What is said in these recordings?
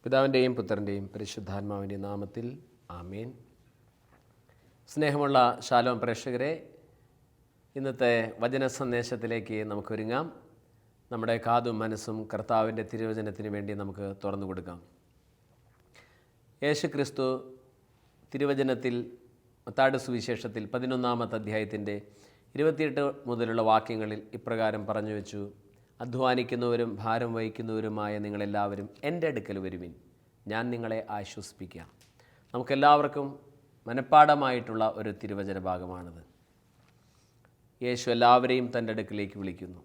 പിതാവിൻ്റെയും പുത്രൻ്റെയും പരിശുദ്ധാത്മാവിൻ്റെയും നാമത്തിൽ ആമേൻ. സ്നേഹമുള്ള ശാലോം പ്രേക്ഷകരെ, ഇന്നത്തെ വചന സന്ദേശത്തിലേക്ക് നമുക്കൊരുങ്ങാം. നമ്മുടെ കാതും മനസ്സും കർത്താവിൻ്റെ തിരുവചനത്തിന് വേണ്ടി നമുക്ക് തുറന്നു കൊടുക്കാം. യേശു ക്രിസ്തു തിരുവചനത്തിൽ മത്തായിയുടെ സുവിശേഷത്തിൽ 11-ാമത്തെ അധ്യായത്തിൻ്റെ 28 മുതലുള്ള വാക്യങ്ങളിൽ ഇപ്രകാരം പറഞ്ഞു വെച്ചു: അധ്വാനിക്കുന്നവരും ഭാരം വഹിക്കുന്നവരുമായ നിങ്ങളെല്ലാവരും എൻ്റെ അടുക്കൽ വരുവിൻ, ഞാൻ നിങ്ങളെ ആശ്വസിപ്പിക്കാം. നമുക്കെല്ലാവർക്കും മനഃപ്പാഠമായിട്ടുള്ള ഒരു തിരുവചന ഭാഗമാണിത്. യേശു എല്ലാവരെയും തൻ്റെ അടുക്കിലേക്ക് വിളിക്കുന്നു,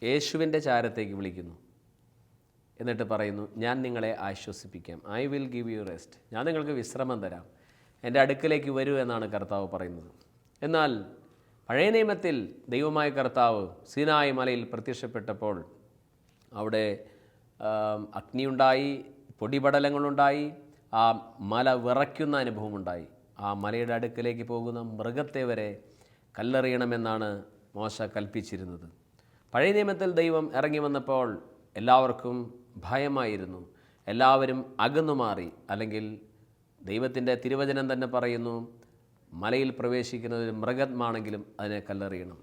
യേശുവിൻ്റെ ചാരത്തേക്ക് വിളിക്കുന്നു. എന്നിട്ട് പറയുന്നു, ഞാൻ നിങ്ങളെ ആശ്വസിപ്പിക്കാം. I will give you rest. ഞാൻ നിങ്ങൾക്ക് വിശ്രമം തരാം, എൻ്റെ അടുക്കിലേക്ക് വരൂ എന്നാണ് കർത്താവ് പറയുന്നത്. എന്നാൽ പഴയ നിയമത്തിൽ ദൈവമായ കർത്താവ് സീനായി മലയിൽ പ്രത്യക്ഷപ്പെട്ടപ്പോൾ അവിടെ അഗ്നിയുണ്ടായി, പൊടിപടലങ്ങളുണ്ടായി, ആ മല വിറയ്ക്കുന്ന അനുഭവമുണ്ടായി. ആ മലയുടെ അടുക്കിലേക്ക് പോകുന്ന മൃഗത്തെ വരെ കല്ലെറിയണമെന്നാണ് മോശ കൽപ്പിച്ചിരുന്നത്. പഴയ നിയമത്തിൽ ദൈവം ഇറങ്ങി വന്നപ്പോൾ എല്ലാവർക്കും ഭയമായിരുന്നു, എല്ലാവരും അകന്നുമാറി. അല്ലെങ്കിൽ ദൈവത്തിൻ്റെ തിരുവചനം തന്നെ പറയുന്നു, മലയിൽ പ്രവേശിക്കുന്നത് മൃഗമാണെങ്കിലും അതിനെ കല്ലെറിയണം.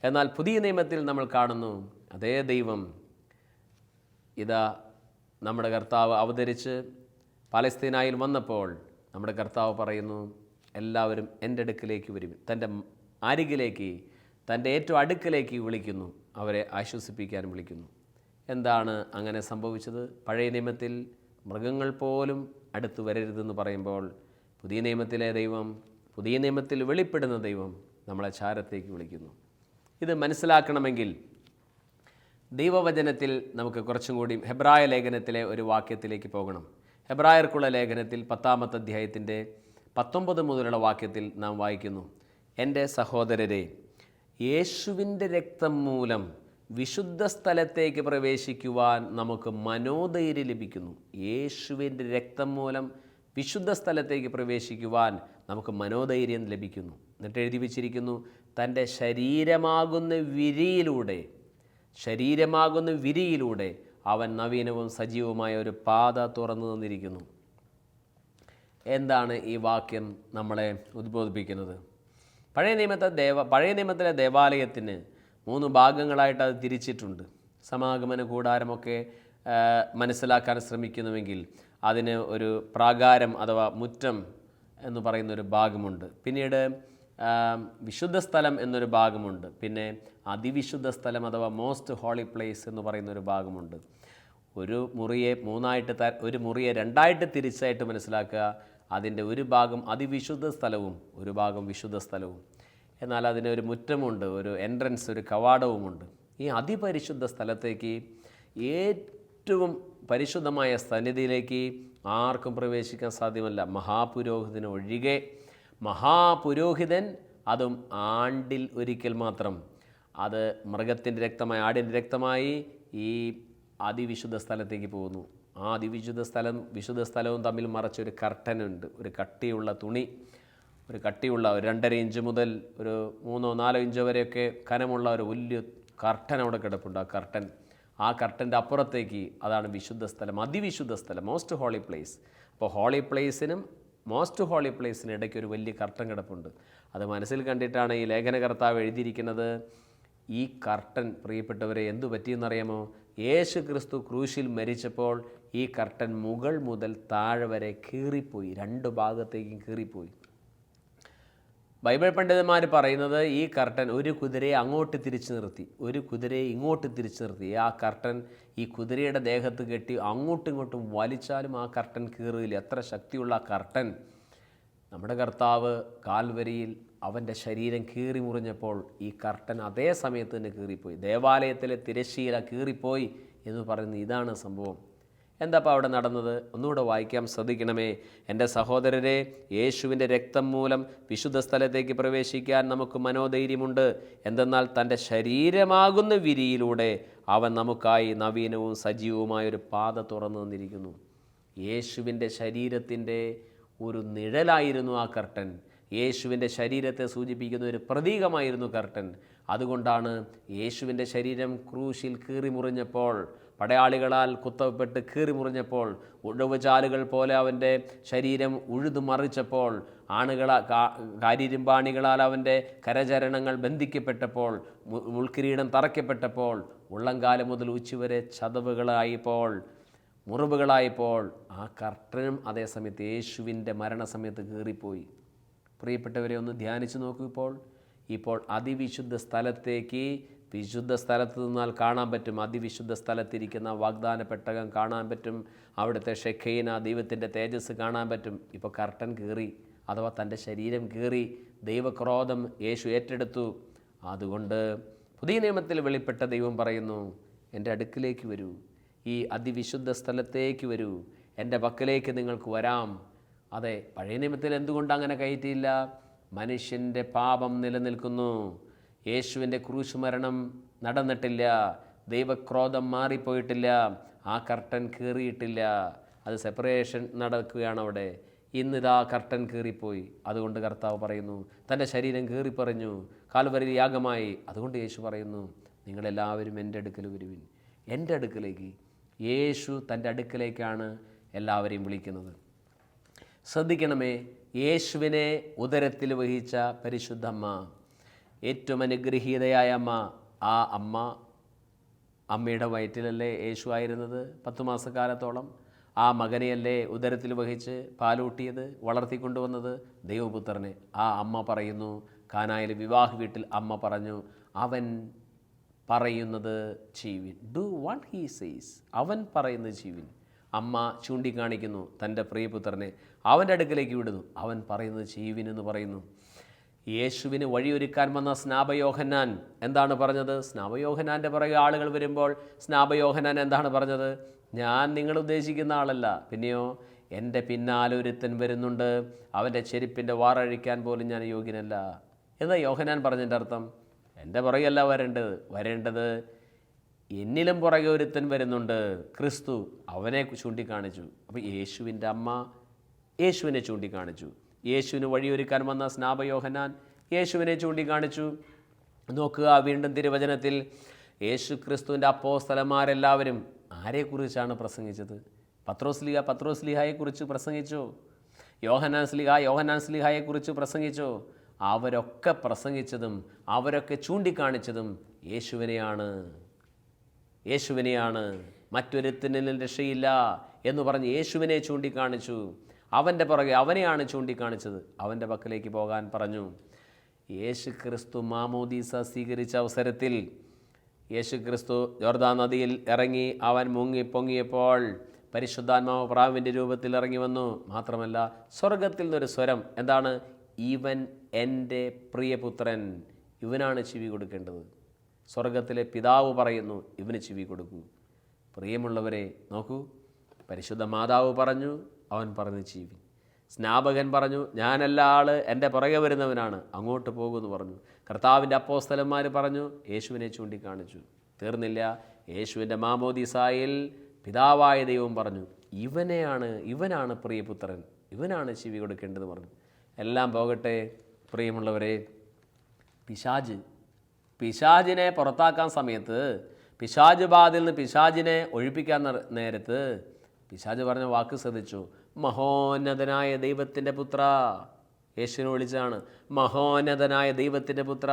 എന്നാൽ പുതിയ നിയമത്തിൽ നമ്മൾ കാണുന്നു, അതേ ദൈവം ഇതാ നമ്മുടെ കർത്താവ് അവതരിച്ച് പലസ്തീനായിൽ വന്നപ്പോൾ നമ്മുടെ കർത്താവ് പറയുന്നു, എല്ലാവരും എൻ്റെ അടുക്കിലേക്ക് വരും. തൻ്റെ അരികിലേക്ക്, തൻ്റെ ഏറ്റവും അടുക്കിലേക്ക് വിളിക്കുന്നു, അവരെ ആശ്വസിപ്പിക്കാൻ വിളിക്കുന്നു. എന്താണ് അങ്ങനെ സംഭവിച്ചത്? പഴയ നിയമത്തിൽ മൃഗങ്ങൾ പോലും അടുത്ത് വരരുതെന്ന് പറയുമ്പോൾ പുതിയ നിയമത്തിലെ ദൈവം, പുതിയ നിയമത്തിൽ വെളിപ്പെടുന്ന ദൈവം നമ്മളെ ചാരത്തേക്ക് വിളിക്കുന്നു. ഇത് മനസ്സിലാക്കണമെങ്കിൽ ദൈവവചനത്തിൽ നമുക്ക് കുറച്ചും കൂടി ഹെബ്രായ ലേഖനത്തിലെ ഒരു വാക്യത്തിലേക്ക് പോകണം. ഹെബ്രായർക്കുള്ള ലേഖനത്തിൽ 10-ാമത്തെ അധ്യായത്തിൻ്റെ 19 മുതലുള്ള വാക്യത്തിൽ നാം വായിക്കുന്നു: എൻ്റെ സഹോദരരെ, യേശുവിൻ്റെ രക്തം മൂലം വിശുദ്ധ സ്ഥലത്തേക്ക് പ്രവേശിക്കുവാൻ നമുക്ക് മനോധൈര്യം ലഭിക്കുന്നു. യേശുവിൻ്റെ രക്തം മൂലം വിശുദ്ധ സ്ഥലത്തേക്ക് പ്രവേശിക്കുവാൻ നമുക്ക് മനോധൈര്യം ലഭിക്കുന്നു. എന്നിട്ട് എഴുതി വച്ചിരിക്കുന്നു, തൻ്റെ ശരീരമാകുന്ന വിരിയിലൂടെ അവൻ നവീനവും സജീവമായ ഒരു പാത തുറന്നു തന്നിരിക്കുന്നു. എന്താണ് ഈ വാക്യം നമ്മളെ ഉദ്ബോധിപ്പിക്കുന്നത്? പഴയ നിയമത്തിലെ ദേവാലയത്തിന് 3 ഭാഗങ്ങളായിട്ട് അത് തിരിച്ചിട്ടുണ്ട്. സമാഗമന കൂടാരമൊക്കെ മനസ്സിലാക്കാൻ ശ്രമിക്കുന്നുവെങ്കിൽ അതിന് ഒരു പ്രാകാരം അഥവാ മുറ്റം എന്ന് പറയുന്നൊരു ഭാഗമുണ്ട്. പിന്നീട് വിശുദ്ധ സ്ഥലം എന്നൊരു ഭാഗമുണ്ട്. പിന്നെ അതിവിശുദ്ധ സ്ഥലം അഥവാ മോസ്റ്റ് ഹോളി പ്ലേസ് എന്ന് പറയുന്നൊരു ഭാഗമുണ്ട്. ഒരു മുറിയെ 2 തിരിച്ചായിട്ട് മനസ്സിലാക്കുക. അതിൻ്റെ ഒരു ഭാഗം അതിവിശുദ്ധ സ്ഥലവും ഒരു ഭാഗം വിശുദ്ധ സ്ഥലവും. എന്നാൽ അതിന് ഒരു മുറ്റമുണ്ട്, ഒരു എൻട്രൻസ്, ഒരു കവാടവുമുണ്ട്. ഈ അതിപരിശുദ്ധ സ്ഥലത്തേക്ക്, ഏറ്റവും പരിശുദ്ധമായ സന്നിധിയിലേക്ക് ആർക്കും പ്രവേശിക്കാൻ സാധ്യമല്ല, മഹാപുരോഹിതന് ഒഴികെ. മഹാപുരോഹിതൻ അതും ആണ്ടിൽ ഒരിക്കൽ മാത്രം, അത് മൃഗത്തിൻ്റെ രക്തമായി, ആടിൻ്റെ രക്തമായി ഈ അതിവിശുദ്ധ സ്ഥലത്തേക്ക് പോകുന്നു. ആ വിശുദ്ധ സ്ഥലവും തമ്മിൽ മറച്ചൊരു കർട്ടനുണ്ട്, ഒരു കട്ടിയുള്ള തുണി, ഒരു കട്ടിയുള്ള 2.5 ഇഞ്ച് മുതൽ ഒരു 3-4 ഇഞ്ച് വരെയൊക്കെ കനമുള്ള ഒരു വലിയ കർട്ടൻ അവിടെ കിടപ്പുണ്ട്. ആ കർട്ടൻ്റെ അപ്പുറത്തേക്ക് അതാണ് വിശുദ്ധ സ്ഥലം, അതിവിശുദ്ധ സ്ഥലം, മോസ്റ്റ് ഹോളി പ്ലേസ്. അപ്പോൾ ഹോളി പ്ലേസിനും മോസ്റ്റ് ഹോളി പ്ലേസിനും ഇടയ്ക്ക് ഒരു വലിയ കർട്ടൻ കിടപ്പുണ്ട്. അത് മനസ്സിൽ കണ്ടിട്ടാണ് ഈ ലേഖനകർത്താവ് എഴുതിയിരിക്കുന്നത്. ഈ കർട്ടൻ, പ്രിയപ്പെട്ടവരെ, എന്തു പറ്റിയെന്നറിയാമോ? യേശു ക്രിസ്തു ക്രൂശിൽ മരിച്ചപ്പോൾ ഈ കർട്ടൻ മുകൾ മുതൽ താഴെ വരെ കീറിപ്പോയി, 2 ഭാഗത്തേക്കും കീറിപ്പോയി. ബൈബിൾ പണ്ഡിതന്മാർ പറയുന്നത് ഈ കർട്ടൻ ഒരു കുതിരയെ അങ്ങോട്ട് തിരിച്ചു നിർത്തി, ഒരു കുതിരയെ ഇങ്ങോട്ട് തിരിച്ചു നിർത്തി. ആ കർട്ടൻ ഈ കുതിരയുടെ ദേഹത്ത് കെട്ടി അങ്ങോട്ടും ഇങ്ങോട്ടും വലിച്ചാലും ആ കർട്ടൻ കീറില്ല. എത്ര ശക്തിയുള്ള ആ കർട്ടൻ! നമ്മുടെ കർത്താവ് കാൽവരിയിൽ അവൻ്റെ ശരീരം കീറി മുറിഞ്ഞപ്പോൾ ഈ കർട്ടൻ അതേ സമയത്ത് തന്നെ കീറിപ്പോയി. ദേവാലയത്തിലെ തിരശ്ശീല കീറിപ്പോയി എന്ന് പറയുന്നത് ഇതാണ് സംഭവം. എന്താ അപ്പോൾ അവിടെ നടന്നത്? ഒന്നുകൂടെ വായിക്കാം, ശ്രദ്ധിക്കണമേ. എൻ്റെ സഹോദരരെ, യേശുവിൻ്റെ രക്തം മൂലം വിശുദ്ധ സ്ഥലത്തേക്ക് പ്രവേശിക്കാൻ നമുക്ക് മനോധൈര്യമുണ്ട്. എന്തെന്നാൽ തൻ്റെ ശരീരമാകുന്ന വിരിയിലൂടെ അവൻ നമുക്കായി നവീനവും സജീവവുമായൊരു പാത തുറന്നു തന്നിരിക്കുന്നു. യേശുവിൻ്റെ ശരീരത്തിൻ്റെ ഒരു നിഴലായിരുന്നു ആ കർട്ടൻ. യേശുവിൻ്റെ ശരീരത്തെ സൂചിപ്പിക്കുന്ന ഒരു പ്രതീകമായിരുന്നു കർട്ടൻ. അതുകൊണ്ടാണ് യേശുവിൻ്റെ ശരീരം ക്രൂശിൽ കീറിമുറിഞ്ഞപ്പോൾ, പടയാളികളാൽ കുത്തപ്പെട്ട് കീറിമുറിഞ്ഞപ്പോൾ, ഉഴവുചാലുകൾ പോലെ അവൻ്റെ ശരീരം ഉഴുതുമറിച്ചപ്പോൾ, കാരിരുമ്പാണികളാൽ അവൻ്റെ കരചരണങ്ങൾ ബന്ധിക്കപ്പെട്ടപ്പോൾ, മുൾക്കിരീടം തറയ്ക്കപ്പെട്ടപ്പോൾ, ഉള്ളംകാലം മുതൽ ഉച്ചവരെ ചതവുകളായപ്പോൾ, മുറിവുകളായപ്പോൾ, ആ കർട്ടനും അതേസമയത്ത് യേശുവിൻ്റെ മരണസമയത്ത് കീറിപ്പോയി. പ്രിയപ്പെട്ടവരെ, ഒന്ന് ധ്യാനിച്ചു നോക്കൂ. ഇപ്പോൾ അതിവിശുദ്ധ സ്ഥലത്തേക്ക്, വിശുദ്ധ സ്ഥലത്ത് നിന്നാൽ കാണാൻ പറ്റും, അതിവിശുദ്ധ സ്ഥലത്തിരിക്കുന്ന വാഗ്ദാന പെട്ടകം കാണാൻ പറ്റും, അവിടുത്തെ ഷെഖീന, ദൈവത്തിൻ്റെ തേജസ് കാണാൻ പറ്റും. ഇപ്പോൾ കർട്ടൻ കീറി, അഥവാ തൻ്റെ ശരീരം കീറി. ദൈവക്രോധം യേശു ഏറ്റെടുത്തു. അതുകൊണ്ട് പുതിയ നിയമത്തിൽ വെളിപ്പെട്ട ദൈവം പറയുന്നു, എൻ്റെ അടുക്കിലേക്ക് വരൂ, ഈ അതിവിശുദ്ധ സ്ഥലത്തേക്ക് വരൂ, എൻ്റെ പക്കലേക്ക് നിങ്ങൾക്ക് വരാം. അതെ, പഴയ നിയമത്തിൽ എന്തുകൊണ്ട് അങ്ങനെ കയറ്റിയില്ല? മനുഷ്യൻ്റെ പാപം നിലനിൽക്കുന്നു. യേശുവിൻ്റെ ക്രൂശ് മരണം നടന്നിട്ടില്ല, ദൈവക്രോധം മാറിപ്പോയിട്ടില്ല, ആ കർട്ടൻ കീറിയിട്ടില്ല. അത് സെപ്പറേഷൻ നടക്കുകയാണ് അവിടെ. ഇന്നിതാ കർട്ടൻ കീറിപ്പോയി. അതുകൊണ്ട് കർത്താവ് പറയുന്നു, തൻ്റെ ശരീരം കീറിപ്പറഞ്ഞു, കാൽവരിയിൽ യാഗമായി. അതുകൊണ്ട് യേശു പറയുന്നു, നിങ്ങളെല്ലാവരും എൻ്റെ അടുക്കൽ വരുവിൻ. എൻ്റെ അടുക്കലേക്ക്, യേശു തൻ്റെ അടുക്കലേക്കാണ് എല്ലാവരെയും വിളിക്കുന്നത്. ശ്രദ്ധിക്കണമേ, യേശുവിനെ ഉദരത്തിൽ വഹിച്ച പരിശുദ്ധമ്മ, ഏറ്റവും അനുഗ്രഹീതയായ അമ്മ, ആ അമ്മയുടെ വയറ്റിലല്ലേ യേശു ആയിരുന്നത് 10 മാസക്കാലത്തോളം? ആ മകനെയല്ലേ ഉദരത്തിൽ വഹിച്ച് പാലൂട്ടിയത്, വളർത്തിക്കൊണ്ടുവന്നത്? ദൈവപുത്രനെ. ആ അമ്മ പറയുന്നു, കാനായിലെ വിവാഹ വീട്ടിൽ അമ്മ പറഞ്ഞു, അവൻ പറയുന്നത് ചെയ്യുവിൻ. Do what he says. അവൻ പറയുന്നത് ചെയ്യുവിൻ. അമ്മ ചൂണ്ടിക്കാണിക്കുന്നു തൻ്റെ പ്രിയപുത്രനെ, അവൻ്റെ അടുക്കലേക്ക് വിടുന്നു. അവൻ പറയുന്നത് ചെയ്യുവിൻ എന്ന് പറയുന്നു. യേശുവിന് വഴിയൊരുക്കാൻ വന്ന സ്നാപയോഹന്നാൻ എന്താണ് പറഞ്ഞത്? സ്നാപയോഹന്നാൻ്റെ പുറകെ ആളുകൾ വരുമ്പോൾ സ്നാപയോഹന്നാൻ എന്താണ് പറഞ്ഞത്? ഞാൻ നിങ്ങൾ ഉദ്ദേശിക്കുന്ന ആളല്ല, പിന്നെയോ എൻ്റെ പിന്നാലെ ഒരുത്തൻ വരുന്നുണ്ട്, അവൻ്റെ ചെരുപ്പിൻ്റെ വാറഴിക്കാൻ പോലും ഞാൻ യോഗ്യനല്ല. എന്താ യോഹന്നാൻ പറഞ്ഞതിൻ്റെ അർത്ഥം? എൻ്റെ പുറകെയല്ല വരേണ്ടത് എന്നിലും പുറകെ ഒരുത്തൻ വരുന്നുണ്ട്, ക്രിസ്തു. അവനെ ചൂണ്ടിക്കാണിച്ചു. അപ്പോൾ യേശുവിൻ്റെ അമ്മ യേശുവിനെ ചൂണ്ടിക്കാണിച്ചു. യേശുവിന് വഴിയൊരുക്കാൻ വന്ന സ്നാപയോഹന്നാൻ യേശുവിനെ ചൂണ്ടിക്കാണിച്ചു. നോക്കുക, വീണ്ടും തിരുവചനത്തിൽ യേശു ക്രിസ്തുവിൻ്റെ അപ്പോസ്തലന്മാരെല്ലാവരും ആരെക്കുറിച്ചാണ് പ്രസംഗിച്ചത്? പത്രോസ് ലീഹായെക്കുറിച്ച് പ്രസംഗിച്ചു. യോഹന്നാൻ സ്ലീഹായെക്കുറിച്ച് പ്രസംഗിച്ചു. അവരൊക്കെ പ്രസംഗിച്ചതും അവരൊക്കെ ചൂണ്ടിക്കാണിച്ചതും യേശുവിനെയാണ്. മറ്റൊരുത്തിനും രക്ഷയില്ല എന്ന് പറഞ്ഞ് യേശുവിനെ ചൂണ്ടിക്കാണിച്ചു. അവൻ്റെ പുറകെ അവനെയാണ് ചൂണ്ടിക്കാണിച്ചത്. അവൻ്റെ പക്കലേക്ക് പോകാൻ പറഞ്ഞു. യേശു ക്രിസ്തു മാമോദീസ സ്വീകരിച്ച അവസരത്തിൽ യേശു ക്രിസ്തു യോർദാൻ നദിയിൽ ഇറങ്ങി അവൻ പൊങ്ങിയപ്പോൾ പരിശുദ്ധാത്മാവ് പ്രാവിൻ്റെ രൂപത്തിൽ ഇറങ്ങി വന്നു. മാത്രമല്ല, സ്വർഗത്തിൽ നിന്നൊരു സ്വരം, എന്താണ്? ഇവൻ എൻ്റെ പ്രിയപുത്രൻ, ഇവനാണ് ചെവി കൊടുക്കേണ്ടത്. സ്വർഗത്തിലെ പിതാവ് പറയുന്നു, ഇവന് ചെവി കൊടുക്കൂ. പ്രിയമുള്ളവരെ, നോക്കൂ, പരിശുദ്ധ മാതാവ് പറഞ്ഞു, അവൻ പറഞ്ഞു ചെവി. സ്നാപകൻ പറഞ്ഞു, ഞാനല്ല ആള്, എൻ്റെ പുറകെ വരുന്നവനാണ്, അങ്ങോട്ട് പോകുമെന്ന് പറഞ്ഞു. കർത്താവിൻ്റെ അപ്പോസ്തലന്മാർ പറഞ്ഞു, യേശുവിനെ ചൂണ്ടിക്കാണിച്ചു. തീർന്നില്ല. യേശുവിൻ്റെ മാമോദീസായിൽ പിതാവായ ദൈവം പറഞ്ഞു, ഇവനാണ് പ്രിയപുത്രൻ, ഇവനാണ് ചെവി കൊടുക്കേണ്ടത് പറഞ്ഞു. എല്ലാം പോകട്ടെ പ്രിയമുള്ളവരെ, പിശാചിനെ പുറത്താക്കാൻ സമയത്ത്, പിശാച് ബാധയിൽ നിന്ന് പിശാചിനെ ഒഴിപ്പിക്കാൻ നേരത്ത് പിശാച് പറഞ്ഞ വാക്ക് ശ്രദ്ധിച്ചു. മഹോന്നതനായ ദൈവത്തിൻ്റെ പുത്ര, യേശുവിനെ വിളിച്ചാണ്. മഹോന്നതനായ ദൈവത്തിൻ്റെ പുത്ര,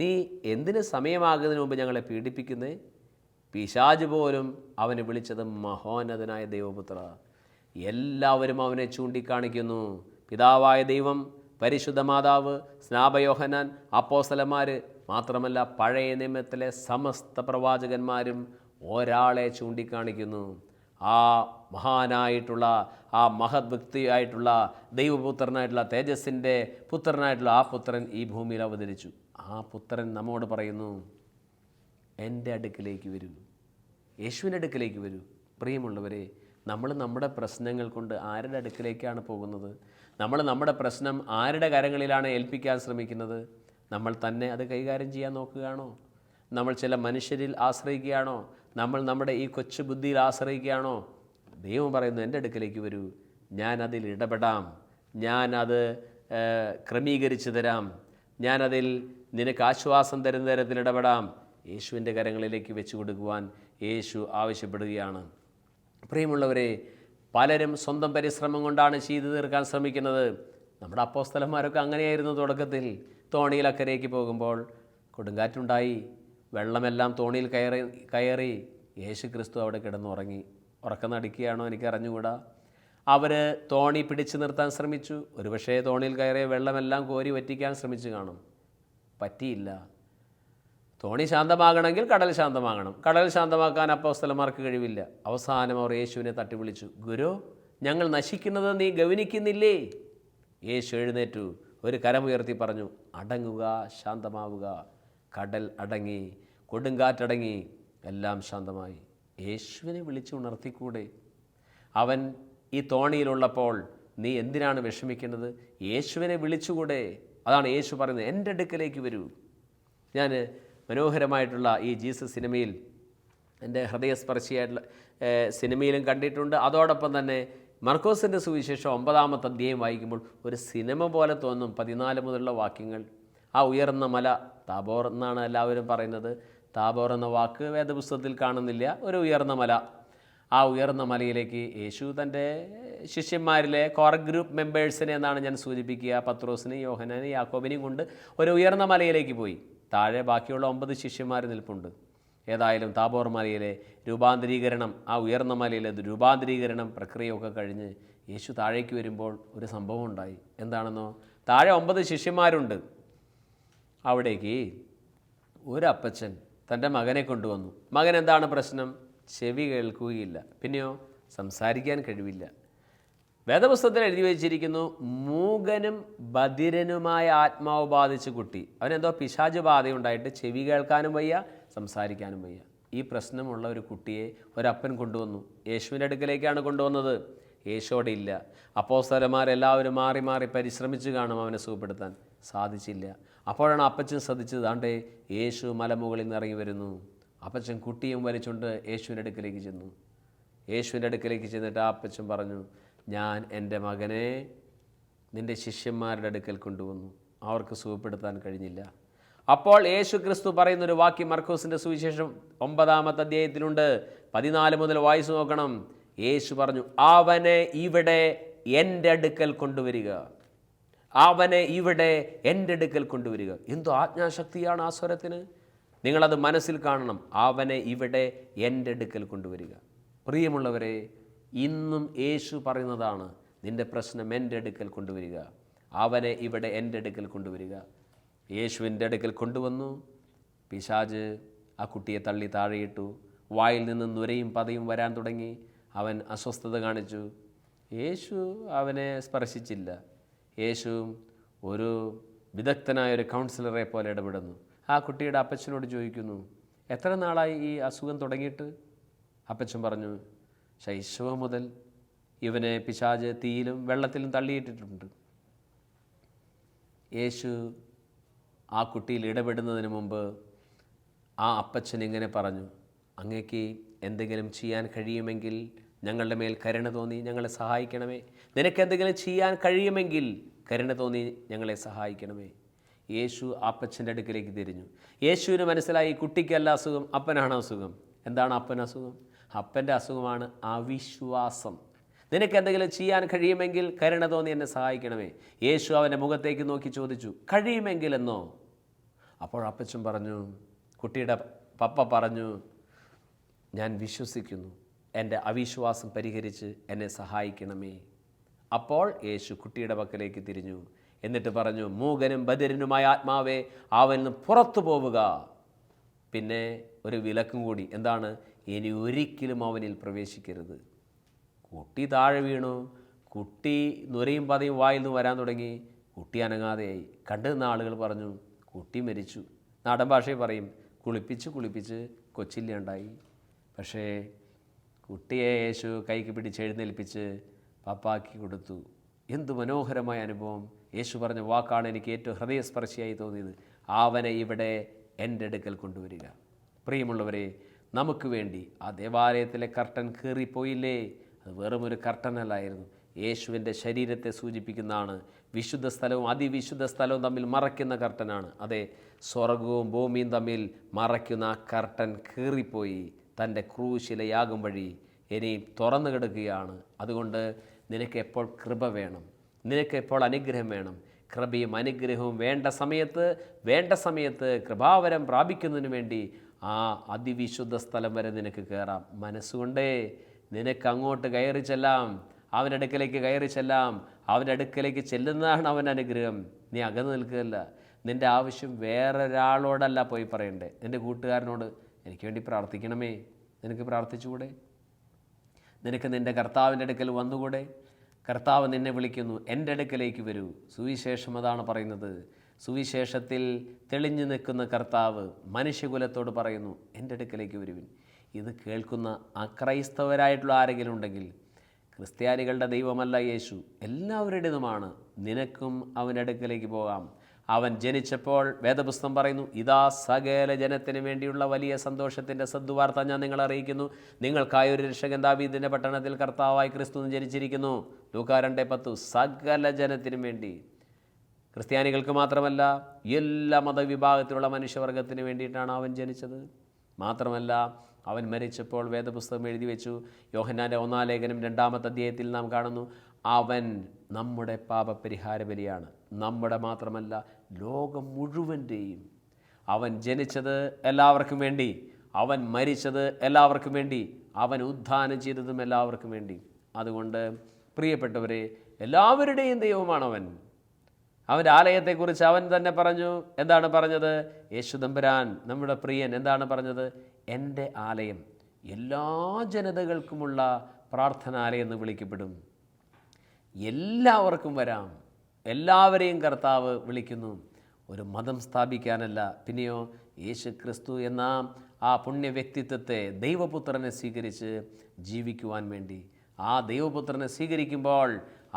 നീ എന്തിന് സമയമാകുന്നതിന് മുമ്പ് ഞങ്ങളെ പീഡിപ്പിക്കുന്നേ? പിശാച് പോലും അവനെ വിളിച്ചത് മഹോന്നതനായ ദൈവപുത്ര. എല്ലാവരും അവനെ ചൂണ്ടിക്കാണിക്കുന്നു. പിതാവായ ദൈവം, പരിശുദ്ധ മാതാവ്, സ്നാപയോഹന്നാൻ, അപ്പോസ്തലന്മാർ, മാത്രമല്ല പഴയ നിയമത്തിലെ സമസ്ത പ്രവാചകന്മാരും ഒരാളെ ചൂണ്ടിക്കാണിക്കുന്നു. ആ മഹാനായിട്ടുള്ള, ആ മഹത് വ്യക്തിയായിട്ടുള്ള, ദൈവപുത്രനായിട്ടുള്ള, തേജസ്സിൻ്റെ പുത്രനായിട്ടുള്ള ആ പുത്രൻ ഈ ഭൂമിയിൽ അവതരിച്ചു. ആ പുത്രൻ നമ്മോട് പറയുന്നു, എൻ്റെ അടുക്കിലേക്ക് വരൂ, യേശുവിൻ്റെ അടുക്കിലേക്ക് വരൂ. പ്രിയമുള്ളവരെ, നമ്മൾ നമ്മുടെ പ്രശ്നങ്ങൾ കൊണ്ട് ആരുടെ അടുക്കിലേക്കാണ് പോകുന്നത്? നമ്മൾ നമ്മുടെ പ്രശ്നം ആരുടെ കരങ്ങളിലാണ് ഏൽപ്പിക്കാൻ ശ്രമിക്കുന്നത്? നമ്മൾ തന്നെ അത് കൈകാര്യം ചെയ്യാൻ നോക്കുകയാണോ? നമ്മൾ ചില മനുഷ്യരിൽ ആശ്രയിക്കുകയാണോ? നമ്മൾ നമ്മുടെ ഈ കൊച്ചു ബുദ്ധിയിൽ ആശ്രയിക്കുകയാണോ? ദൈവം പറയുന്നു, എൻ്റെ അടുക്കിലേക്ക് വരൂ, ഞാൻ അതിൽ ഇടപെടാം, ഞാൻ അത് ക്രമീകരിച്ചു തരാം, ഞാനതിൽ നിനക്ക് ആശ്വാസം തരുന്ന തരത്തിൽ ഇടപെടാം. യേശുവിൻ്റെ കരങ്ങളിലേക്ക് വെച്ച് കൊടുക്കുവാൻ യേശു ആവശ്യപ്പെടുകയാണ്. പ്രിയമുള്ളവരെ, പലരും സ്വന്തം പരിശ്രമം കൊണ്ടാണ് ചെയ്തു തീർക്കാൻ ശ്രമിക്കുന്നത്. നമ്മുടെ അപ്പോസ്തലന്മാരൊക്കെ അങ്ങനെയായിരുന്നു. തുടക്കത്തിൽ തോണിയിൽ അക്കരയ്ക്ക് പോകുമ്പോൾ കൊടുങ്കാറ്റുണ്ടായി, വെള്ളമെല്ലാം തോണിയിൽ കയറി യേശു ക്രിസ്തു അവിടെ കിടന്നുറങ്ങി. ഉറക്കം നടിക്കുകയാണോ എനിക്ക് അറിഞ്ഞുകൂടാ. അവർ തോണി പിടിച്ചു നിർത്താൻ ശ്രമിച്ചു. ഒരുപക്ഷേ തോണിയിൽ കയറിയ വെള്ളമെല്ലാം കോരി വറ്റിക്കാൻ ശ്രമിച്ചു കാണും. പറ്റിയില്ല. തോണി ശാന്തമാകണമെങ്കിൽ കടൽ ശാന്തമാകണം. കടൽ ശാന്തമാക്കാൻ അപ്പോസ്തലന്മാർക്ക് കഴിവില്ല. അവസാനം അവർ യേശുവിനെ തട്ടി വിളിച്ചു, ഗുരു, ഞങ്ങൾ നശിക്കുന്നത് നീ ഗവനിക്കുന്നില്ലേ? യേശു എഴുന്നേറ്റു, ഒരു കരമുയർത്തി പറഞ്ഞു, അടങ്ങുക, ശാന്തമാവുക. കടൽ അടങ്ങി, കൊടുങ്കാറ്റടങ്ങി, എല്ലാം ശാന്തമായി. യേശുവിനെ വിളിച്ചു ഉണർത്തിക്കൂടെ? അവൻ ഈ തോണിയിലുള്ളപ്പോൾ നീ എന്തിനാണ് വിഷമിക്കുന്നത്? യേശുവിനെ വിളിച്ചുകൂടെ? അതാണ് യേശു പറയുന്നത്, എൻ്റെ അടുക്കലേക്ക് വരൂ. ഞാൻ മനോഹരമായിട്ടുള്ള ഈ ജീസസ് സിനിമയിൽ, എൻ്റെ ഹൃദയസ്പർശിയായിട്ടുള്ള സിനിമയിലും കണ്ടിട്ടുണ്ട്. അതോടൊപ്പം തന്നെ മർക്കോസിൻ്റെ സുവിശേഷം 9-ാമത്തെ അധ്യായം വായിക്കുമ്പോൾ ഒരു സിനിമ പോലെ തോന്നും. 14 മുതലുള്ള വാക്യങ്ങൾ. ആ ഉയർന്ന മല, താബോർ എന്നാണ് എല്ലാവരും പറയുന്നത്. താബോർ എന്ന വാക്ക് വേദപുസ്തകത്തിൽ കാണുന്നില്ല. ഒരു ഉയർന്ന മല. ആ ഉയർന്ന മലയിലേക്ക് യേശു തൻ്റെ ശിഷ്യന്മാരിലെ കോർ ഗ്രൂപ്പ് മെമ്പേഴ്സിനെ എന്നാണ് ഞാൻ സൂചിപ്പിക്കുക, പത്രോസിനെയും യോഹന്നാനെയും യാക്കോബിനെയും കൊണ്ട് ഒരു ഉയർന്ന മലയിലേക്ക് പോയി. താഴെ ബാക്കിയുള്ള 9 ശിഷ്യന്മാർ നിൽപ്പുണ്ട്. ഏതായാലും താബോർ മലയിലെ രൂപാന്തരീകരണം, ആ ഉയർന്ന മലയിലെ രൂപാന്തരീകരണം പ്രക്രിയയൊക്കെ കഴിഞ്ഞ് യേശു താഴേക്ക് വരുമ്പോൾ ഒരു സംഭവം ഉണ്ടായി. എന്താണെന്നോ, താഴെ 9 ശിഷ്യന്മാരുണ്ട്. അവിടേക്ക് ഒരപ്പച്ചൻ തൻ്റെ മകനെ കൊണ്ടുവന്നു. മകൻ എന്താണ് പ്രശ്നം? ചെവി കേൾക്കുകയില്ല, പിന്നെയോ സംസാരിക്കാൻ കഴിവില്ല. വേദപുസ്തകത്തിൽ എഴുതി വെച്ചിരിക്കുന്നു, മൂകനും ബധിരനുമായ ആത്മാവ് ബാധിച്ച കുട്ടി. അവനെന്തോ പിശാച് ബാധയുണ്ടായിട്ട് ചെവി കേൾക്കാനും വയ്യ, സംസാരിക്കാനും വയ്യ. ഈ പ്രശ്നമുള്ള ഒരു കുട്ടിയെ ഒരപ്പൻ കൊണ്ടുവന്നു. യേശുവിൻ്റെ അടുക്കലേക്കാണ് കൊണ്ടുവന്നത്. യേശു അവിടെ ഇല്ല. അപ്പോസ്തലന്മാരെല്ലാവരും മാറി മാറി പരിശ്രമിച്ചു കാണും അവനെ സുഖപ്പെടുത്താൻ. സാധിച്ചില്ല. അപ്പോഴാണ് അപ്പച്ചൻ ശ്രദ്ധിച്ചത്, ആണ്ടേ യേശു മലമുകളിൽ നിന്ന് ഇറങ്ങി വരുന്നു. അപ്പച്ചൻ കുട്ടിയും വലിച്ചുകൊണ്ട് യേശുവിൻ്റെ അടുക്കലേക്ക് ചെന്നു. യേശുവിൻ്റെ അടുക്കലേക്ക് ചെന്നിട്ട് ആ അപ്പച്ചൻ പറഞ്ഞു, ഞാൻ എൻ്റെ മകനെ നിൻ്റെ ശിഷ്യന്മാരുടെ അടുക്കൽ കൊണ്ടുവന്നു, അവർക്ക് സുഖപ്പെടുത്താൻ കഴിഞ്ഞില്ല. അപ്പോൾ യേശു ക്രിസ്തു പറയുന്നൊരു വാക്യം മർക്കോസിൻ്റെ സുവിശേഷം 9-ാമത്തെ അധ്യായത്തിലുണ്ട്. 14 മുതൽ വായിച്ചു നോക്കണം. യേശു പറഞ്ഞു, അവനെ ഇവിടെ എൻ്റെ അടുക്കൽ കൊണ്ടുവരിക. അവനെ ഇവിടെ എൻ്റെ അടുക്കൽ കൊണ്ടുവരിക. എന്തോ ആജ്ഞാശക്തിയാണ് ആ സ്വരത്തിന്. നിങ്ങളത് മനസ്സിൽ കാണണം. അവനെ ഇവിടെ എൻ്റെ അടുക്കൽ കൊണ്ടുവരിക. പ്രിയമുള്ളവരെ, ഇന്നും യേശു പറയുന്നതാണ്, നിൻ്റെ പ്രശ്നം എൻ്റെ അടുക്കൽ കൊണ്ടുവരിക. അവനെ ഇവിടെ എൻ്റെ അടുക്കൽ കൊണ്ടുവരിക. യേശുവിൻ്റെ അടുക്കൽ കൊണ്ടുവന്നു. പിശാച് ആ കുട്ടിയെ തള്ളി താഴെയിട്ടു. വായിൽ നിന്ന് നുരയും പതയും വരാൻ തുടങ്ങി. അവൻ അസ്വസ്ഥത കാണിച്ചു. യേശു അവനെ സ്പർശിച്ചില്ല. യേശു ഒരു വിദഗ്ധനായ ഒരു കൗൺസിലറെ പോലെ ഇടപെടുന്നു. ആ കുട്ടിയുടെ അപ്പച്ചനോട് ചോദിക്കുന്നു, എത്ര നാളായി ഈ അസുഖം തുടങ്ങിയിട്ട്? അപ്പച്ചൻ പറഞ്ഞു, ശൈശവം മുതൽ ഇവനെ പിശാച് തീയിലും വെള്ളത്തിലും തള്ളിയിട്ടിട്ടുണ്ട്. യേശു ആ കുട്ടിയിൽ ഇടപെടുന്നതിന് മുമ്പ് ആ അപ്പച്ചൻ ഇങ്ങനെ പറഞ്ഞു, അങ്ങേക്ക് എന്തെങ്കിലും ചെയ്യാൻ കഴിയുമെങ്കിൽ ഞങ്ങളുടെ മേൽ കരുണ തോന്നി ഞങ്ങളെ സഹായിക്കണമേ. നിനക്കെന്തെങ്കിലും ചെയ്യാൻ കഴിയുമെങ്കിൽ കരുണ തോന്നി ഞങ്ങളെ സഹായിക്കണമേ. യേശു അപ്പച്ചൻ്റെ അടുക്കിലേക്ക് തിരിഞ്ഞു. യേശുവിന് മനസ്സിലായി, കുട്ടിക്കല്ല അസുഖം, അപ്പനാണ് അസുഖം. എന്താണ് അപ്പൻ അസുഖം? അപ്പൻ്റെ അസുഖമാണ് അവിശ്വാസം. നിനക്ക് എന്തെങ്കിലും ചെയ്യാൻ കഴിയുമെങ്കിൽ കരുണ തോന്നി എന്നെ സഹായിക്കണമേ. യേശു അവൻ്റെ മുഖത്തേക്ക് നോക്കി ചോദിച്ചു, കഴിയുമെങ്കിൽ എന്നോ? അപ്പോൾ അപ്പച്ചൻ പറഞ്ഞു, കുട്ടിയുടെ പപ്പ പറഞ്ഞു, ഞാൻ വിശ്വസിക്കുന്നു, എൻ്റെ അവിശ്വാസം പരിഹരിച്ച് എന്നെ സഹായിക്കണമേ. അപ്പോൾ യേശു കുട്ടിയുടെ പക്കലേക്ക് തിരിഞ്ഞു. എന്നിട്ട് പറഞ്ഞു, മൂകനും ബധിരനുമായ ആത്മാവേ, അവന് പുറത്തു പോവുക. പിന്നെ ഒരു വിലക്കും കൂടി. എന്താണ്? ഇനി ഒരിക്കലും അവനിൽ പ്രവേശിക്കരുത്. കുട്ടി താഴെ വീണു. കുട്ടി നുരയും പതയും വായിൽ നിന്ന് വരാൻ തുടങ്ങി. കുട്ടി അനങ്ങാതെയായി. കണ്ടുനിന്ന ആളുകൾ പറഞ്ഞു, കുട്ടി മരിച്ചു. നാടൻ ഭാഷയിൽ പറയും, കുളിപ്പിച്ച് കൊച്ചില്ലാണ്ടായി. പക്ഷേ കുട്ടിയെ യേശു കൈക്ക് പിടിച്ച് എഴുന്നേൽപ്പിച്ച് പപ്പാക്കി കൊടുത്തു. എന്ത് മനോഹരമായ അനുഭവം! യേശു പറഞ്ഞ വാക്കാണ് എനിക്ക് ഏറ്റവും ഹൃദയസ്പർശിയായി തോന്നിയത്, അവനെ ഇവിടെ എൻ്റെ അടുക്കൽ കൊണ്ടുവരിക. പ്രിയമുള്ളവരെ, നമുക്ക് വേണ്ടി ആ ദേവാലയത്തിലെ കർട്ടൻ കീറിപ്പോയില്ലേ? അത് വെറും ഒരു കർട്ടനല്ലായിരുന്നു. യേശുവിൻ്റെ ശരീരത്തെ സൂചിപ്പിക്കുന്നതാണ്. വിശുദ്ധ സ്ഥലവും അതിവിശുദ്ധ സ്ഥലവും തമ്മിൽ മറയ്ക്കുന്ന കർട്ടനാണ്. അതെ, സ്വർഗവും ഭൂമിയും തമ്മിൽ മറയ്ക്കുന്ന ആ കർട്ടൻ കീറിപ്പോയി തൻ്റെ ക്രൂശിലെ യാഗം വഴി ഇനിയും തുറന്നു കിടക്കുകയാണ്. അതുകൊണ്ട് നിനക്ക് എപ്പോൾ കൃപ വേണം, നിനക്ക് എപ്പോൾ അനുഗ്രഹം വേണം. കൃപയും അനുഗ്രഹവും വേണ്ട സമയത്ത് കൃപാവരം പ്രാപിക്കുന്നതിന് വേണ്ടി ആ അതിവിശുദ്ധ സ്ഥലം വരെ നിനക്ക് കയറാം. മനസ്സുകൊണ്ടേ നിനക്ക് അങ്ങോട്ട് കയറി ചെല്ലാം, അവൻ്റെ അടുക്കലേക്ക് കയറി ചെല്ലാം. അവൻ്റെ അടുക്കലേക്ക് ചെല്ലുന്നതാണ് അവൻ്റെ അനുഗ്രഹം. നീ അകന്ന് നിൽക്കുകയല്ല. നിൻ്റെ ആവശ്യം വേറൊരാളോടല്ല പോയി പറയണ്ടേ, നിൻ്റെ കൂട്ടുകാരനോട് എനിക്ക് വേണ്ടി പ്രാർത്ഥിക്കണമേ, നിനക്ക് പ്രാർത്ഥിച്ചുകൂടെ? നിനക്ക് നിൻ്റെ കർത്താവിൻ്റെ അടുക്കൽ വന്നുകൂടെ? കർത്താവ് നിന്നെ വിളിക്കുന്നു, എൻ്റെ അടുക്കലേക്ക് വരൂ. സുവിശേഷം അതാണ് പറയുന്നത്. സുവിശേഷത്തിൽ തെളിഞ്ഞു നിൽക്കുന്ന കർത്താവ് മനുഷ്യകുലത്തോട് പറയുന്നു, എൻ്റെ അടുക്കലേക്ക് വരുവിൻ. ഇത് കേൾക്കുന്ന അക്രൈസ്തവരായിട്ടുള്ള ആരെങ്കിലും ഉണ്ടെങ്കിൽ, ക്രിസ്ത്യാനികളുടെ ദൈവമല്ല യേശു, എല്ലാവരുടേതുമാണ്. നിനക്കും അവൻ്റെ അടുക്കലേക്ക് പോകാം. അവൻ ജനിച്ചപ്പോൾ വേദപുസ്തകം പറയുന്നു, ഇതാ സകല ജനത്തിന് വേണ്ടിയുള്ള വലിയ സന്തോഷത്തിൻ്റെ സദ്വാർത്ത ഞാൻ നിങ്ങളെ അറിയിക്കുന്നു. നിങ്ങൾക്കായ ഒരു രക്ഷകൻ ദാവീദിൻ്റെ പട്ടണത്തിൽ കർത്താവായി ക്രിസ്തു ജനിച്ചിരിക്കുന്നു. ലൂക്കാ 2:10. സകല ജനത്തിനും വേണ്ടി, ക്രിസ്ത്യാനികൾക്ക് മാത്രമല്ല, എല്ലാ മതവിഭാഗത്തിലുള്ള മനുഷ്യവർഗത്തിന് വേണ്ടിയിട്ടാണ് അവൻ ജനിച്ചത്. മാത്രമല്ല, അവൻ മരിച്ചപ്പോൾ വേദപുസ്തകം എഴുതി വെച്ചു. യോഹന്നാൻ്റെ 1-ാം ലേഖനം 2-ാമത്തെ അധ്യായത്തിൽ നാം കാണുന്നു, അവൻ നമ്മുടെ പാപപരിഹാര ബലിയാണ്. നമ്മുടെ മാത്രമല്ല, ലോകം മുഴുവൻ്റെയും. അവൻ ജനിച്ചത് എല്ലാവർക്കും വേണ്ടി, അവൻ മരിച്ചത് എല്ലാവർക്കും വേണ്ടി, അവൻ ഉദ്ധാനം ചെയ്തതും എല്ലാവർക്കും വേണ്ടി. അതുകൊണ്ട് പ്രിയപ്പെട്ടവരെ, എല്ലാവരുടെയും ദൈവമാണവൻ. അവൻ്റെ ആലയത്തെക്കുറിച്ച് അവൻ തന്നെ പറഞ്ഞു. എന്താണ് പറഞ്ഞത്? യേശു തമ്പുരാൻ, നമ്മുടെ പ്രിയൻ എന്താണ് പറഞ്ഞത്? എൻ്റെ ആലയം എല്ലാ ജനതകൾക്കുമുള്ള പ്രാർത്ഥനാലയം എന്ന് വിളിക്കപ്പെടും. എല്ലാവർക്കും വരാം, എല്ലാവരെയും കർത്താവ് വിളിക്കുന്നു. ഒരു മതം സ്ഥാപിക്കാനല്ല, പിന്നെയോ യേശു ക്രിസ്തു എന്ന ആ പുണ്യ വ്യക്തിത്വത്തെ, ദൈവപുത്രനെ സ്വീകരിച്ച് ജീവിക്കുവാൻ വേണ്ടി. ആ ദൈവപുത്രനെ സ്വീകരിക്കുമ്പോൾ,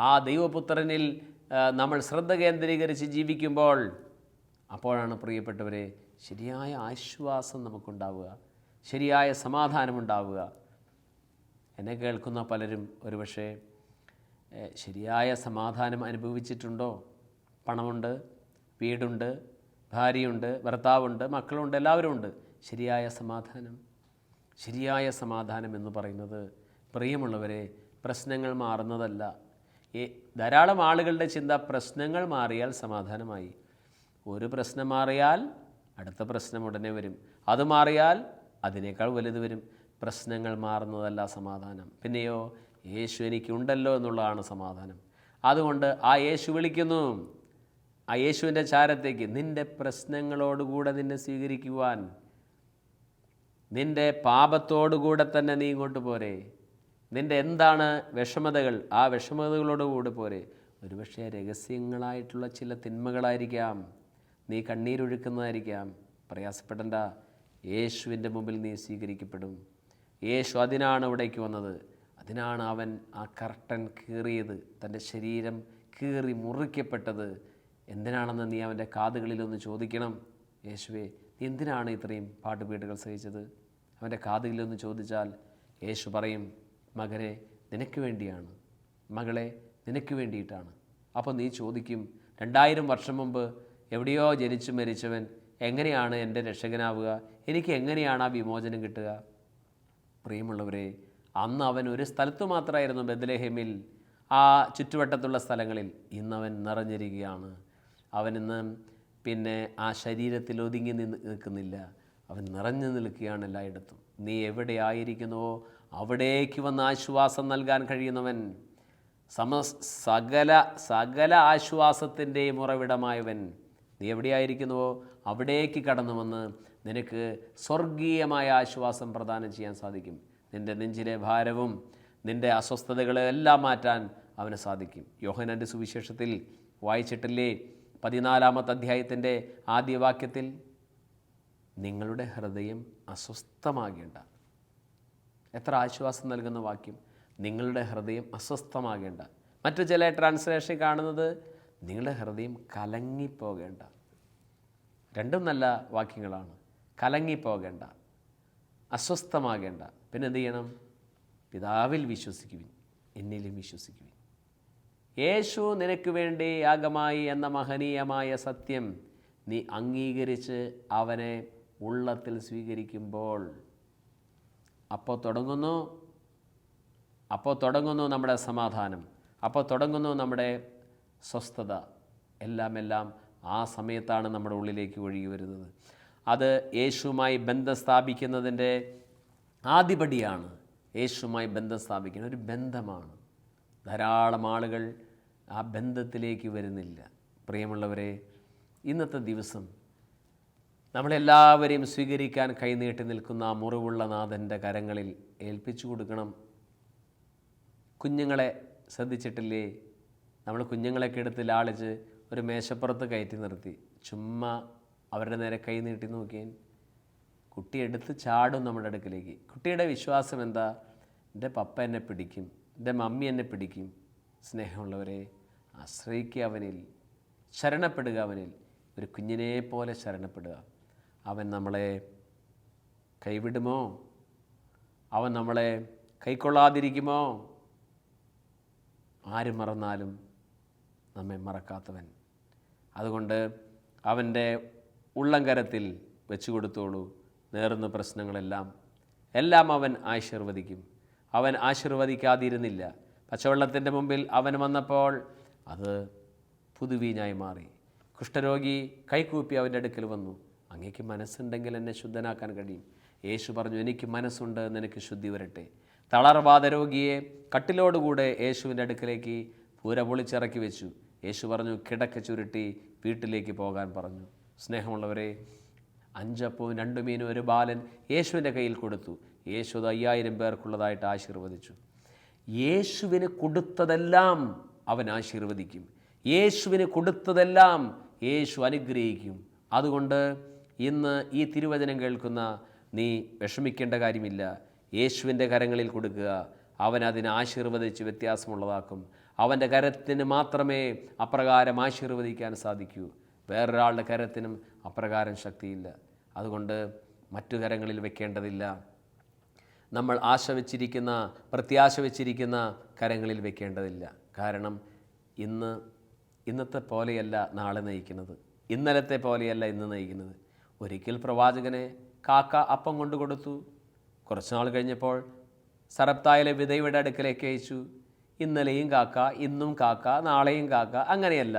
ആ ദൈവപുത്രനിൽ നമ്മൾ ശ്രദ്ധ കേന്ദ്രീകരിച്ച് ജീവിക്കുമ്പോൾ, അപ്പോഴാണ് പ്രിയപ്പെട്ടവരെ ശരിയായ ആശ്വാസം നമുക്കുണ്ടാവുക, ശരിയായ സമാധാനമുണ്ടാവുക. എന്നെ കേൾക്കുന്ന പലരും ഒരുപക്ഷെ ശരിയായ സമാധാനം അനുഭവിച്ചിട്ടുണ്ടോ? പണമുണ്ട്, വീടുണ്ട്, ഭാര്യയുണ്ട്, ഭർത്താവുണ്ട്, മക്കളുണ്ട്, എല്ലാവരും ഉണ്ട്. ശരിയായ സമാധാനം എന്ന് പറയുന്നത്, പ്രിയമുള്ളവരെ, പ്രശ്നങ്ങൾ മാറുന്നതല്ല. ധാരാളം ആളുകളുടെ ചിന്ത, പ്രശ്നങ്ങൾ മാറിയാൽ സമാധാനമായി. ഒരു പ്രശ്നം മാറിയാൽ അടുത്ത പ്രശ്നം ഉടനെ വരും, അത് മാറിയാൽ അതിനേക്കാൾ വലുത് വരും. പ്രശ്നങ്ങൾ മാറുന്നതല്ല സമാധാനം. പിന്നെയോ യേശു എനിക്കുണ്ടല്ലോ എന്നുള്ളതാണ് സമാധാനം. അതുകൊണ്ട് ആ യേശു വിളിക്കുന്നു, ആ യേശുവിൻ്റെ ചാരത്തേക്ക്. നിൻ്റെ പ്രശ്നങ്ങളോടുകൂടെ നിന്നെ സ്വീകരിക്കുവാൻ, നിൻ്റെ പാപത്തോടുകൂടെ തന്നെ നീ ഇങ്ങോട്ട് പോരെ. നിൻ്റെ എന്താണ് വിഷമതകൾ, ആ വിഷമതകളോടുകൂടി പോരെ. ഒരുപക്ഷെ രഹസ്യങ്ങളായിട്ടുള്ള ചില തിന്മകളായിരിക്കാം, നീ കണ്ണീരൊഴുക്കുന്നതായിരിക്കാം. പ്രയാസപ്പെടേണ്ട, യേശുവിൻ്റെ മുമ്പിൽ നീ സ്വീകരിക്കപ്പെടും. യേശു അതിനാണ് ഇവിടേക്ക് വന്നത്. അതിനാണ് അവൻ ആ കർട്ടൻ കീറിയത്, തൻ്റെ ശരീരം കീറി മുറിക്കപ്പെട്ടത്. എന്തിനാണെന്ന് നീ അവൻ്റെ കാതുകളിലൊന്ന് ചോദിക്കണം. യേശുവേ, നീ എന്തിനാണ് ഇത്രയും പാട്ടുപീടുകൾ സഹിച്ചത്? അവൻ്റെ കാതുകളിലൊന്ന് ചോദിച്ചാൽ യേശു പറയും, മകനെ, നിനക്ക് വേണ്ടിയാണ്, മകളെ, നിനക്ക് വേണ്ടിയിട്ടാണ്. അപ്പോൾ നീ ചോദിക്കും, 2000 വർഷം മുമ്പ് എവിടെയോ ജനിച്ചു മരിച്ചവൻ എങ്ങനെയാണ് എൻ്റെ രക്ഷകനാവുക? എനിക്ക് എങ്ങനെയാണ് ആ വിമോചനം കിട്ടുക? പ്രിയമുള്ളവരെ, അന്ന് അവൻ ഒരു സ്ഥലത്തു മാത്രമായിരുന്നു, ബെത്ലഹേമിൽ, ആ ചുറ്റുവട്ടത്തുള്ള സ്ഥലങ്ങളിൽ. ഇന്നവൻ നിറഞ്ഞിരിക്കുകയാണ്. അവനിന്ന് പിന്നെ ആ ശരീരത്തിൽ ഒതുങ്ങി നിൽക്കുന്നില്ല, അവൻ നിറഞ്ഞു നിൽക്കുകയാണ് എല്ലായിടത്തും. നീ എവിടെ ആയിരിക്കുന്നുവോ അവിടേക്ക് വന്ന് ആശ്വാസം നൽകാൻ കഴിയുന്നവൻ, സകല ആശ്വാസത്തിൻ്റെയും ഉറവിടമായവൻ. നീ എവിടെയായിരിക്കുന്നുവോ അവിടേക്ക് കടന്നു വന്ന് നിനക്ക് സ്വർഗീയമായ ആശ്വാസം പ്രദാനം ചെയ്യാൻ സാധിക്കും. നിൻ്റെ നെഞ്ചിലെ ഭാരവും നിൻ്റെ അസ്വസ്ഥതകളെല്ലാം മാറ്റാൻ അവന് സാധിക്കും. യോഹന്നാൻ്റെ സുവിശേഷത്തിൽ വായിച്ചിട്ടില്ലേ, 14-ാമത്തെ അധ്യായത്തിൻ്റെ ആദ്യ വാക്യത്തിൽ, നിങ്ങളുടെ ഹൃദയം അസ്വസ്ഥമാകേണ്ട. എത്ര ആശ്വാസം നൽകുന്ന വാക്യം! നിങ്ങളുടെ ഹൃദയം അസ്വസ്ഥമാകേണ്ട. മറ്റു ചില ട്രാൻസ്ലേഷൻ കാണുന്നത് നിങ്ങളുടെ ഹൃദയം കലങ്ങിപ്പോകേണ്ട. രണ്ടും നല്ല വാക്യങ്ങളാണ്. കലങ്ങിപ്പോകേണ്ട, അസ്വസ്ഥമാകേണ്ട. പിന്നെ എന്ത് ചെയ്യണം? പിതാവിൽ വിശ്വസിക്കുവിൻ, എന്നിലും വിശ്വസിക്കുവിൻ. യേശു നിനക്ക് വേണ്ടി യാഗമായി എന്ന മഹനീയമായ സത്യം നീ അംഗീകരിച്ച് അവനെ ഉള്ളത്തിൽ സ്വീകരിക്കുമ്പോൾ അപ്പോൾ തുടങ്ങുന്നു നമ്മുടെ സമാധാനം, അപ്പോൾ തുടങ്ങുന്നു നമ്മുടെ സ്വസ്ഥത. എല്ലാം ആ സമയത്താണ് നമ്മുടെ ഉള്ളിലേക്ക് ഒഴുകി വരുന്നത്. അത് യേശുവുമായി ബന്ധം സ്ഥാപിക്കുന്നതിൻ്റെ ആദ്യപടിയാണ്. യേശുവുമായി ബന്ധം സ്ഥാപിക്കുന്ന ഒരു ബന്ധമാണ്. ധാരാളം ആളുകൾ ആ ബന്ധത്തിലേക്ക് വരുന്നില്ല. പ്രിയമുള്ളവരെ, ഇന്നത്തെ ദിവസം നമ്മളെല്ലാവരെയും സ്വീകരിക്കാൻ കൈനീട്ടി നിൽക്കുന്ന ആ മുറിവുള്ള നാഥൻ്റെ കരങ്ങളിൽ ഏൽപ്പിച്ചു കൊടുക്കണം. കുഞ്ഞുങ്ങളെ ശ്രദ്ധിച്ചിട്ടില്ലേ? നമ്മൾ കുഞ്ഞുങ്ങളൊക്കെ എടുത്ത് ലാളിച്ച് ഒരു മേശപ്പുറത്ത് കയറ്റി നിർത്തി ചുമ്മാ അവരുടെ നേരെ കൈ നീട്ടി നോക്കിയാൽ കുട്ടി എടുത്ത് ചാടും നമ്മുടെ അടുക്കിലേക്ക്. കുട്ടിയുടെ വിശ്വാസം എന്താ? എൻ്റെ പപ്പ എന്നെ പിടിക്കും, എൻ്റെ മമ്മി എന്നെ പിടിക്കും. സ്നേഹമുള്ളവരെ, ആശ്രയിക്കുക അവനിൽ, ശരണപ്പെടുക അവനിൽ. ഒരു കുഞ്ഞിനെ പോലെ ശരണപ്പെടുക. അവൻ നമ്മളെ കൈവിടുമോ? അവൻ നമ്മളെ കൈക്കൊള്ളാതിരിക്കുമോ? ആര് മറന്നാലും നമ്മെ മറക്കാത്തവൻ. അതുകൊണ്ട് അവൻ്റെ ഉള്ളംകരത്തിൽ വെച്ചു കൊടുത്തോളൂ. നേർന്ന പ്രശ്നങ്ങളെല്ലാം അവൻ ആശീർവദിക്കും. അവൻ ആശീർവദിക്കാതിരുന്നില്ല. പച്ചവെള്ളത്തിൻ്റെ മുമ്പിൽ അവൻ വന്നപ്പോൾ അത് പുതുവീഞ്ഞായി മാറി. കുഷ്ഠരോഗി കൈകൂപ്പി അവൻ്റെ അടുക്കൽ വന്നു. അങ്ങേക്ക് മനസ്സുണ്ടെങ്കിൽ എന്നെ ശുദ്ധനാക്കാൻ കഴിയും. യേശു പറഞ്ഞു, എനിക്ക് മനസ്സുണ്ട്, നിനക്ക് ശുദ്ധി വരട്ടെ. തളർവാദ രോഗിയെ കട്ടിലോടുകൂടെ യേശുവിൻ്റെ അടുക്കലേക്ക് പൂര പൊളിച്ചിറക്കി വെച്ചു. യേശു പറഞ്ഞു, കിടക്ക ചുരുട്ടി വീട്ടിലേക്ക് പോകാൻ പറഞ്ഞു. സ്നേഹമുള്ളവരെ, 5 അപ്പവും 2 മീനും ഒരു ബാലൻ യേശുവിൻ്റെ കയ്യിൽ കൊടുത്തു. യേശു അത് 5000 പേർക്കുള്ളതായിട്ട് ആശീർവദിച്ചു. യേശുവിന് കൊടുത്തതെല്ലാം അവൻ ആശീർവദിക്കും. യേശുവിന് കൊടുത്തതെല്ലാം യേശു അനുഗ്രഹിക്കും. അതുകൊണ്ട് ഇന്ന് ഈ തിരുവചനം കേൾക്കുന്ന നീ വിഷമിക്കേണ്ട കാര്യമില്ല. യേശുവിൻ്റെ കരങ്ങളിൽ കൊടുക്കുക. അവൻ അതിനെ ആശീർവദിച്ച് വ്യത്യാസമുള്ളതാക്കും. അവൻ്റെ കരത്തിന് മാത്രമേ അപ്രകാരം ആശീർവദിക്കാൻ സാധിക്കൂ. വേറൊരാളുടെ കരത്തിനും അപ്രകാരം ശക്തിയില്ല. അതുകൊണ്ട് മറ്റു കരങ്ങളിൽ വെക്കേണ്ടതില്ല. നമ്മൾ പ്രത്യാശ വെച്ചിരിക്കുന്ന കരങ്ങളിൽ വെക്കേണ്ടതില്ല. കാരണം ഇന്നത്തെ പോലെയല്ല നാളെ നയിക്കുന്നത്, ഇന്നലത്തെ പോലെയല്ല ഇന്ന് നയിക്കുന്നത്. ഒരിക്കൽ പ്രവാചകനെ കാക്ക അപ്പം കൊണ്ടു കൊടുത്തു. കുറച്ചുനാൾ കഴിഞ്ഞപ്പോൾ സറപ്തായിലെ വിധവയുടെ അടുക്കലേക്ക് അയച്ചു. ഇന്നലെയും കാക്ക, ഇന്നും കാക്ക, നാളെയും കാക്ക. അങ്ങനെയല്ല.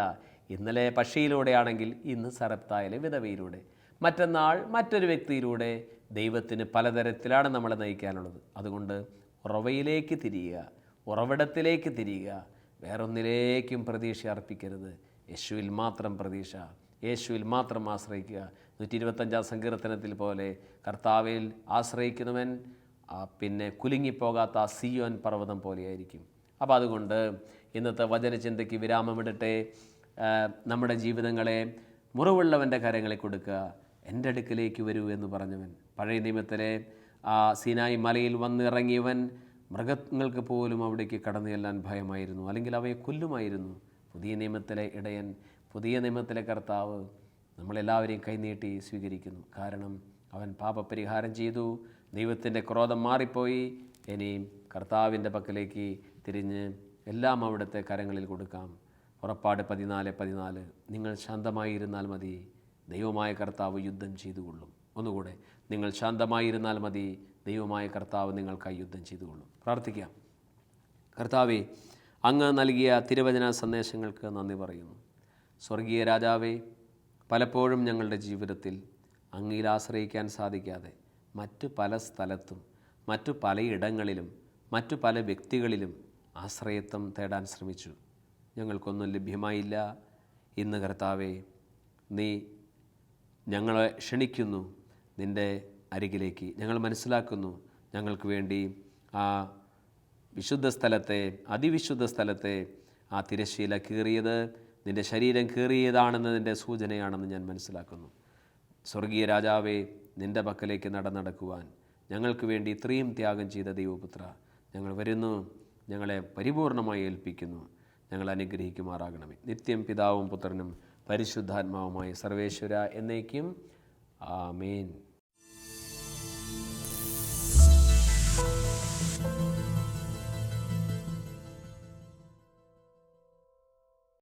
ഇന്നലെ പക്ഷിയിലൂടെയാണെങ്കിൽ ഇന്ന് സറപ്തായിലെ വിധവയിലൂടെ, മറ്റന്നാൾ മറ്റൊരു വ്യക്തിയിലൂടെ. ദൈവത്തിന് പലതരത്തിലാണ് നമ്മളെ നയിക്കാനുള്ളത്. അതുകൊണ്ട് ഉറവയിലേക്ക് തിരിയുക, ഉറവിടത്തിലേക്ക് തിരിയുക. വേറൊന്നിലേക്കും പ്രതീക്ഷ അർപ്പിക്കരുത്. യേശുവിൽ മാത്രം പ്രതീക്ഷ, യേശുവിൽ മാത്രം ആശ്രയിക്കുക. 125 സങ്കീർത്തനത്തിൽ പോലെ കർത്താവിൽ ആശ്രയിക്കുന്നവൻ പിന്നെ കുലുങ്ങിപ്പോകാത്ത സിയോൻ പർവ്വതം പോലെയായിരിക്കും. അപ്പോൾ അതുകൊണ്ട് ഇന്നത്തെ വചനചിന്തയ്ക്ക് വിരാമമിടട്ടെ. നമ്മുടെ ജീവിതങ്ങളെ മുറിവുള്ളവൻ്റെ കരങ്ങളിൽ കൊടുക്കുക. എൻ്റെ അടുക്കിലേക്ക് വരൂ എന്ന് പറഞ്ഞവൻ, പഴയ നിയമത്തിലെ സീനായി മലയിൽ വന്നിറങ്ങിയവൻ മൃഗങ്ങൾക്ക് പോലും അവിടേക്ക് കടന്നു ചെല്ലാൻ ഭയമായിരുന്നു, അല്ലെങ്കിൽ അവയെ കൊല്ലുമായിരുന്നു. പുതിയ നിയമത്തിലെ ഇടയൻ, പുതിയ നിയമത്തിലെ കർത്താവ് നമ്മളെല്ലാവരെയും കൈനീട്ടി സ്വീകരിക്കുന്നു. കാരണം അവൻ പാപപരിഹാരം ചെയ്തു, ദൈവത്തിൻ്റെ ക്രോധം മാറിപ്പോയി. ഇനിയും കർത്താവിൻ്റെ പക്കലേക്ക് തിരിഞ്ഞ് എല്ലാം അവിടുത്തെ കരങ്ങളിൽ കൊടുക്കാം. പുറപ്പാട് 14:14 നിങ്ങൾ ശാന്തമായിരുന്നാൽ മതി, ദൈവമായ കർത്താവ് യുദ്ധം ചെയ്തുകൊള്ളും. ഒന്നുകൂടെ, നിങ്ങൾ ശാന്തമായിരുന്നാൽ മതി, ദൈവമായ കർത്താവ് നിങ്ങൾക്കായി യുദ്ധം ചെയ്തുകൊള്ളും. പ്രാർത്ഥിക്കാം. കർത്താവേ, അങ്ങ് നൽകിയ തിരുവചന സന്ദേശങ്ങൾക്ക് നന്ദി പറയുന്നു. സ്വർഗീയ രാജാവേ, പലപ്പോഴും ഞങ്ങളുടെ ജീവിതത്തിൽ അങ്ങയിൽ ആശ്രയിക്കാൻ സാധിക്കാതെ മറ്റു പല സ്ഥലത്തും, മറ്റു പലയിടങ്ങളിലും, മറ്റു പല വ്യക്തികളിലും ആശ്രയത്വം തേടാൻ ശ്രമിച്ചു. ഞങ്ങൾക്കൊന്നും ലഭ്യമായില്ല. ഇന്ന് കർത്താവേ, നീ ഞങ്ങളെ ക്ഷണിക്കുന്നു നിൻ്റെ അരികിലേക്ക്. ഞങ്ങൾ മനസ്സിലാക്കുന്നു ഞങ്ങൾക്ക് വേണ്ടി ആ വിശുദ്ധ സ്ഥലത്തെ, അതിവിശുദ്ധ സ്ഥലത്തെ ആ തിരശ്ശീല കീറിയത് നിൻ്റെ ശരീരം കീറിയതാണെന്നതിൻ്റെ സൂചനയാണെന്ന് ഞാൻ മനസ്സിലാക്കുന്നു. സ്വർഗീയ രാജാവേ, നിൻ്റെ പക്കലേക്ക് നടക്കുവാൻ ഞങ്ങൾക്ക് വേണ്ടി ഇത്രയും ത്യാഗം ചെയ്ത ദൈവപുത്ര, ഞങ്ങൾ വരുന്നു, ഞങ്ങളെ പരിപൂർണമായി ഏൽപ്പിക്കുന്നു. ഞങ്ങൾ അനുഗ്രഹിക്കുമാറാകണമേ. നിത്യം പിതാവും പുത്രനും പരിശുദ്ധാത്മാവുമായ സർവേശ്വര എന്നേക്കും ആമേൻ.